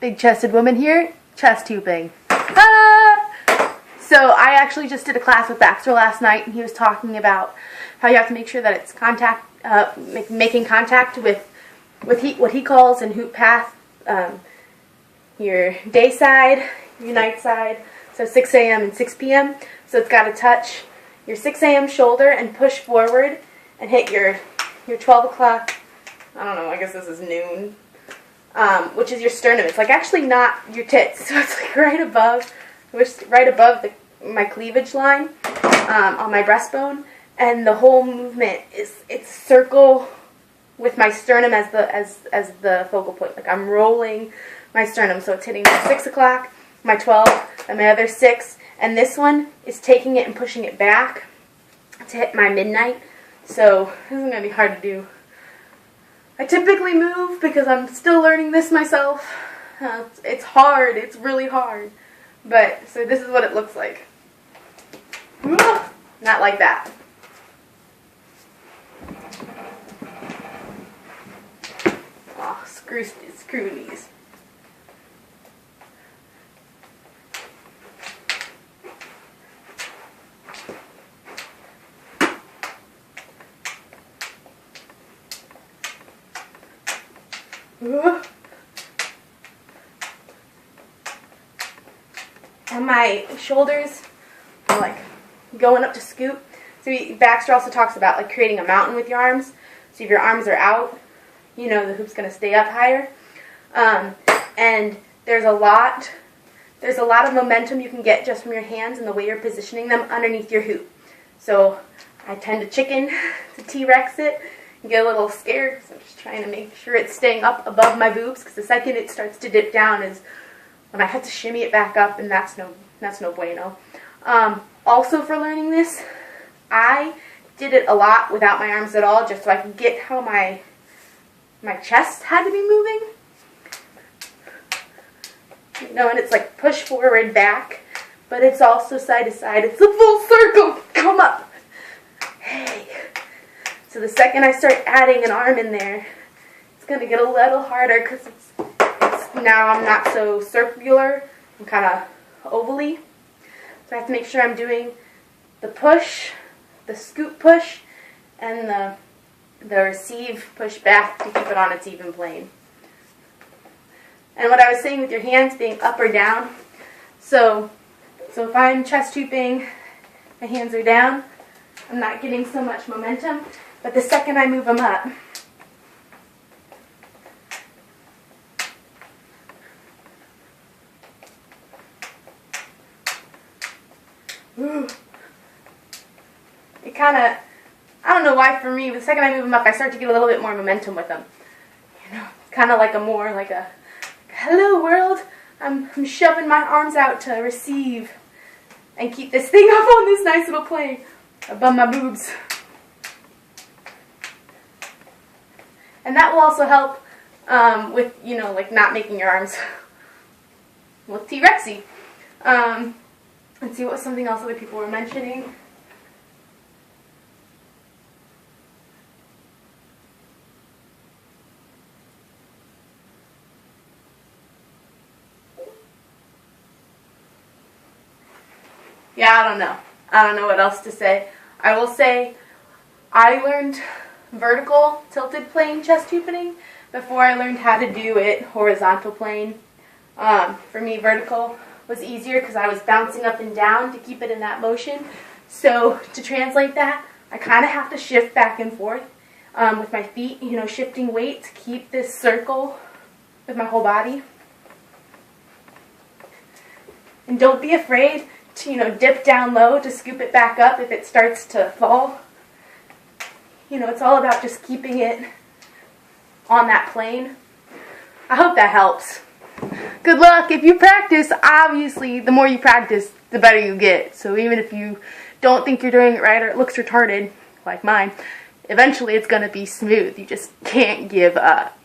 Big chested woman here, chest tubing. So I actually just did a class with Baxter last night, and he was talking about how you have to make sure that it's making contact with what he calls in hoop path, your day side, your night side, so 6 a.m. and 6 p.m. So it's got to touch your 6 a.m. shoulder and push forward and hit your 12 o'clock, I don't know, I guess this is noon, which is your sternum. It's like actually not your tits, so it's like right above my cleavage line on my breastbone, and the whole movement it's circle with my sternum as the focal point. Like I'm rolling my sternum, so it's hitting my 6 o'clock, my 12, and my other 6, and this one is taking it and pushing it back to hit my midnight. So this is gonna be hard to do. I typically move because I'm still learning this myself. It's hard. It's really hard. But so this is what it looks like. Not like that. Oh, screw knees. And my shoulders are like going up to scoop. So Baxter also talks about like creating a mountain with your arms. So if your arms are out, you know the hoop's going to stay up higher. And there's a lot of momentum you can get just from your hands and the way you're positioning them underneath your hoop. So I tend to chicken to T-Rex it and get a little scared because I'm just trying to make sure it's staying up above my boobs, because the second it starts to dip down is when I have to shimmy it back up, and that's no bueno. Also for learning this, I did it a lot without my arms at all, just so I could get how my chest had to be moving. You know, and it's like push forward, back, but it's also side to side. It's a full circle. Come up. Hey. So the second I start adding an arm in there, it's going to get a little harder because now I'm not so circular. I'm kind of ovally. So I have to make sure I'm doing the push, the scoop push, and the receive push back to keep it on its even plane. And what I was saying with your hands being up or down, so if I'm chest tubing, my hands are down, I'm not getting so much momentum, but the second I move them up, it kind of, I don't know why for me, but the second I move them up, I start to get a little bit more momentum with them. You know, kind of like a hello world, I'm shoving my arms out to receive and keep this thing up on this nice little plane above my boobs. And that will also help with, you know, like not making your arms look T-Rexy. Let's see, what was something else other people were mentioning? Yeah, I don't know. I don't know what else to say. I will say I learned vertical tilted plane chest tubing before I learned how to do it horizontal plane. For me, vertical was easier because I was bouncing up and down to keep it in that motion. So to translate that, I kind of have to shift back and forth with my feet, you know, shifting weight to keep this circle with my whole body. And don't be afraid to, you know, dip down low to scoop it back up if it starts to fall. You know, it's all about just keeping it on that plane. I hope that helps. Good luck. If you practice, obviously, the more you practice, the better you get. So even if you don't think you're doing it right or it looks retarded, like mine, eventually it's going to be smooth. You just can't give up.